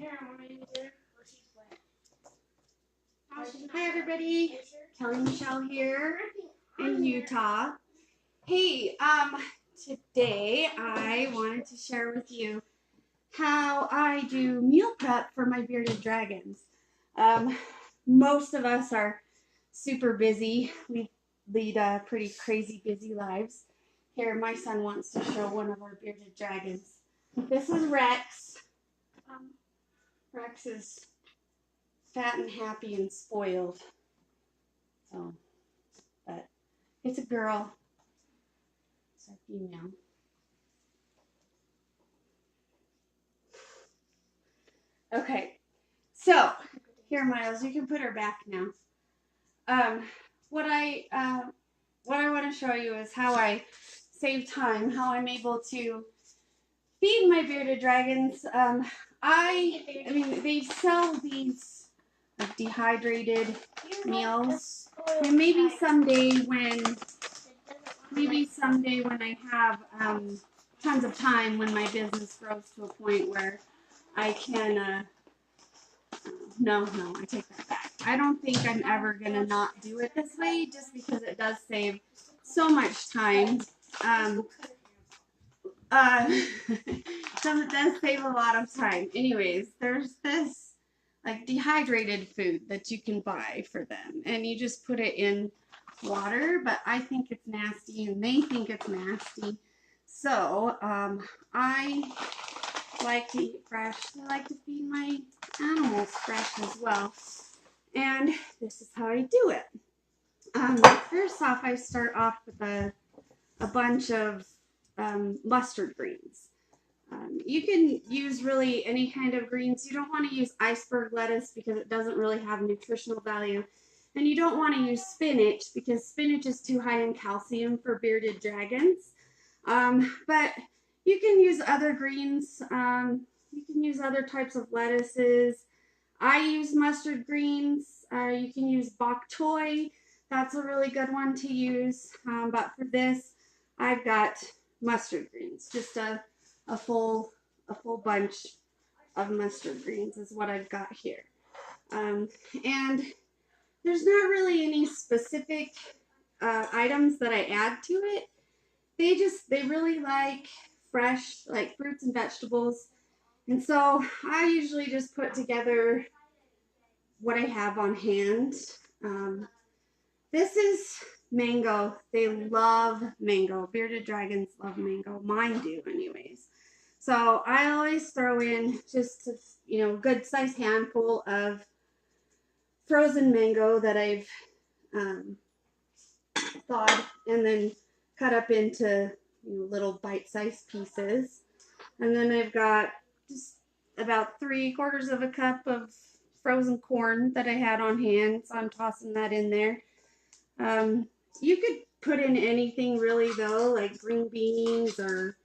Hi everybody, Kelly Michelle here in Utah. Hey, today I wanted to share with you how I do meal prep for my bearded dragons. Most of us are super busy. We lead pretty crazy busy lives. Here, my son wants to show one of our bearded dragons. This is Rex. Rex is fat and happy and spoiled. So, but it's a girl. It's a female. Okay, so here, Miles, you can put her back now. What I want to show you is how I save time, how I'm able to feed my bearded dragons. I mean, they sell these like dehydrated meals, and maybe someday when I have tons of time, when my business grows to a point where I can. No, I take that back. I don't think I'm ever gonna not do it this way, just because it does save so much time. So it does save a lot of time. Anyways, there's this like dehydrated food that you can buy for them, and you just put it in water, but I think it's nasty and they think it's nasty. So I like to eat fresh. I like to feed my animals fresh as well. And this is how I do it. First off, I start off with a bunch of mustard greens. You can use really any kind of greens. You don't want to use iceberg lettuce because it doesn't really have nutritional value. And you don't want to use spinach because spinach is too high in calcium for bearded dragons. But you can use other greens. You can use other types of lettuces. I use mustard greens. You can use bok choy. That's a really good one to use. But for this, I've got mustard greens. Just a full bunch of mustard greens is what I've got here. And there's not really any specific items that I add to it. They really like fresh, like fruits and vegetables. And so I usually just put together what I have on hand. This is mango. They love mango. Bearded dragons love mango. Mine do anyways. So I always throw in just a good sized handful of frozen mango that I've thawed and then cut up into little bite-sized pieces. And then I've got just about 3/4 of a cup of frozen corn that I had on hand, so I'm tossing that in there. You could put in anything really though, like green beans or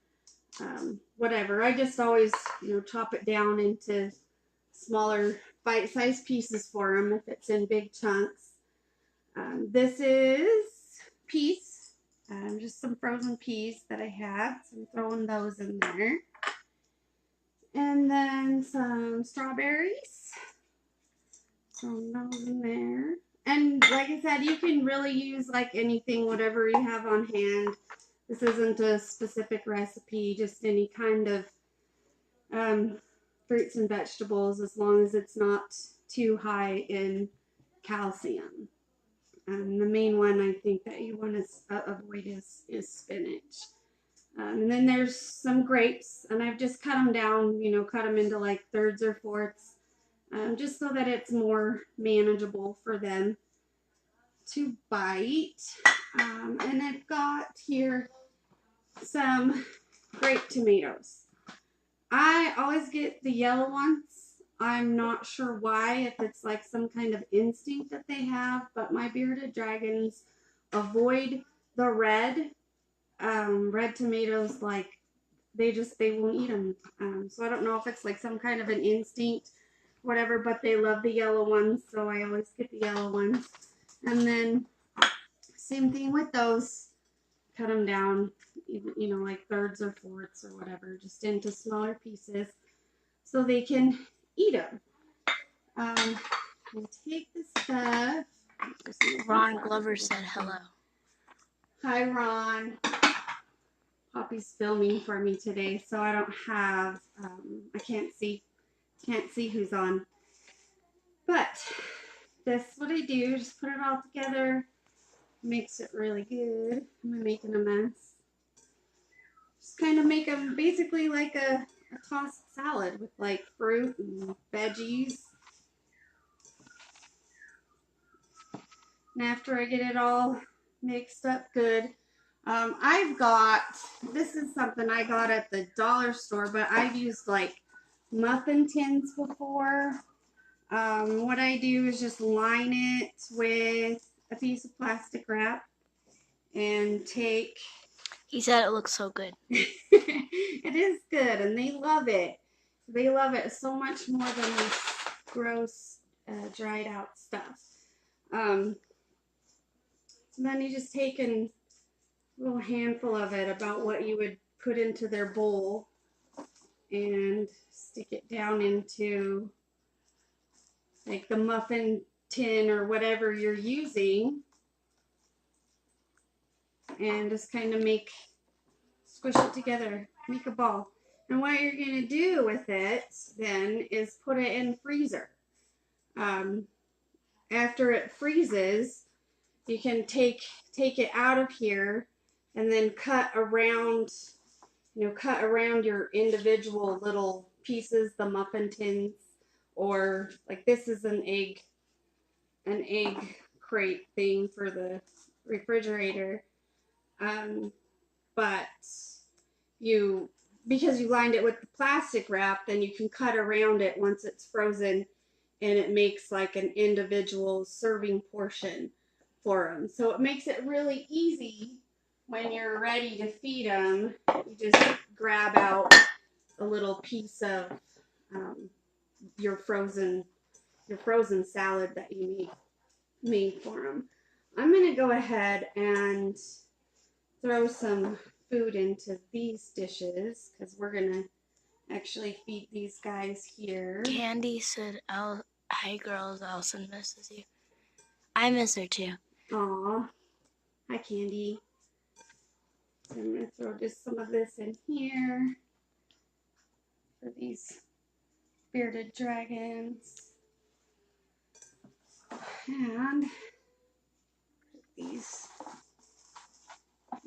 whatever. I just always chop it down into smaller bite-sized pieces for them if it's in big chunks. This is peas, just some frozen peas that I have, so I'm throwing those in there. And then some strawberries, throw those in there. And like I said, you can really use like anything, whatever you have on hand. This isn't a specific recipe, just any kind of fruits and vegetables, as long as it's not too high in calcium. The main one I think that you want to avoid is spinach. And then there's some grapes, and I've just cut them down, cut them into like thirds or fourths, just so that it's more manageable for them to bite. And I've got here some grape tomatoes. I always get the yellow ones. I'm not sure why, if it's like some kind of instinct that they have, but my bearded dragons avoid the red tomatoes. Like they won't eat them. So I don't know if it's like some kind of an instinct, whatever, but they love the yellow ones, so I always get the yellow ones. And then same thing with those. Cut them down, like thirds or fourths or whatever, just into smaller pieces so they can eat them. We'll take the stuff. Ron Glover said hello. Hi, Ron. Poppy's filming for me today, so I don't have, I can't see who's on. But this, what I do, just put it all together, makes it really good. I'm making a mess. Just kind of make them basically like a tossed salad with like fruit and veggies. And after I get it all mixed up good, I've got, this is something I got at the dollar store, but I've used like muffin tins before. What I do is just line it with a piece of plastic wrap and take. He said it looks so good. It is good, and they love it. They love it so much more than this gross, dried out stuff. So then you just take a little handful of it, about what you would put into their bowl, and stick it down into like the muffin tin or whatever you're using, and just kind of squish it together, make a ball. And what you're going to do with it then is put it in the freezer. After it freezes, you can take it out of here and then cut around your individual little pieces, the muffin tins, or like this is an egg crate thing for the refrigerator. But because you lined it with the plastic wrap, then you can cut around it once it's frozen, and it makes like an individual serving portion for them. So it makes it really easy when you're ready to feed them. You just grab out a little piece of your frozen salad that you made for them. I'm going to go ahead and throw some food into these dishes because we're going to actually feed these guys here. Candy said, "Hi girls, Allison misses you." I miss her too. Aw. Hi, Candy. So I'm going to throw just some of this in here for these bearded dragons. And put these,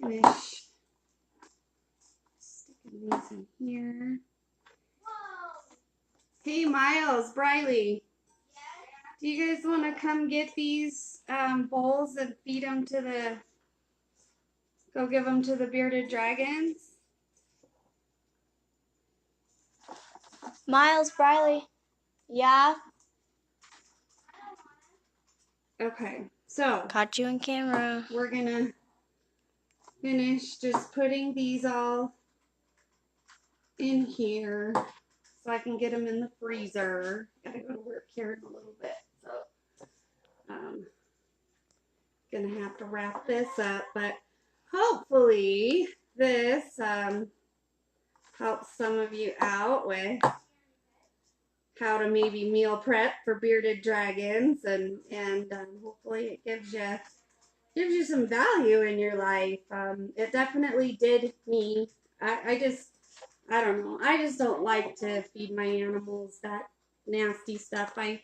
finish sticking these in here. Hey, Miles, Briley. Do you guys want to come get these bowls and feed them go give them to the bearded dragons? Miles, Briley. Yeah? Okay, so. Caught you on camera. We're going to finish just putting these all in here so I can get them in the freezer. Gotta go to work here in a little bit, so gonna have to wrap this up, but hopefully this helps some of you out with how to maybe meal prep for bearded dragons, and hopefully it gives you some value in your life. It definitely did me. I don't know. I just don't like to feed my animals that nasty stuff. I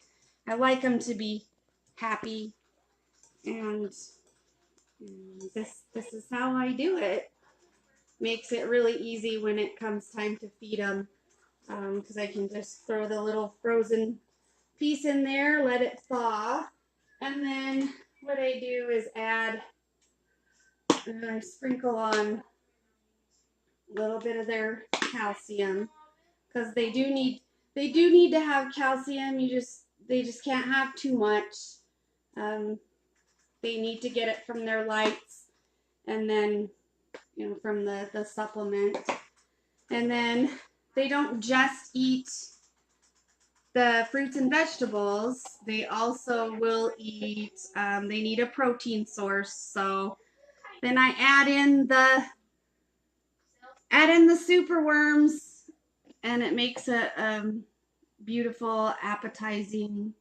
like them to be happy, and this is how I do it. Makes it really easy when it comes time to feed them, because I can just throw the little frozen piece in there, let it thaw, and then what I do is add, sprinkle on a little bit of their calcium, because they do need to have calcium. They just can't have too much. They need to get it from their lights, and then from the supplement, and then they don't just eat the fruits and vegetables. They also will eat. They need a protein source, so then I add in the super worms, and it makes beautiful, appetizing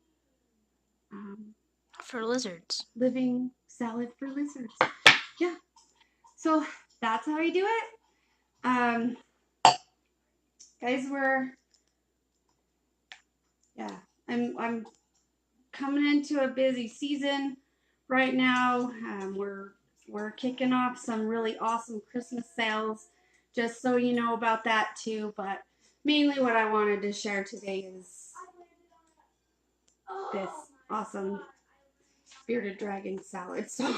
For lizards. living salad for lizards. Yeah. So that's how I do it. Guys, I'm coming into a busy season right now. We're kicking off some really awesome Christmas sales, just so you know about that too. But mainly, what I wanted to share today is this awesome bearded dragon salad. So,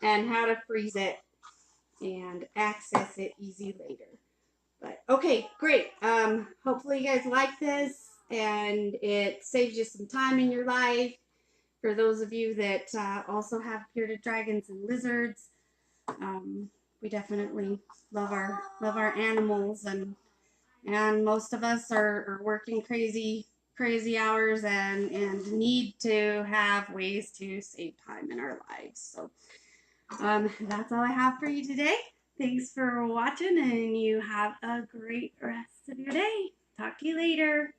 and how to freeze it and access it easy later. But okay, great. Hopefully you guys like this and it saves you some time in your life. For those of you that also have bearded dragons and lizards, we definitely love our animals, and most of us are working crazy hours and need to have ways to save time in our lives. So that's all I have for you today. Thanks for watching, and you have a great rest of your day. Talk to you later.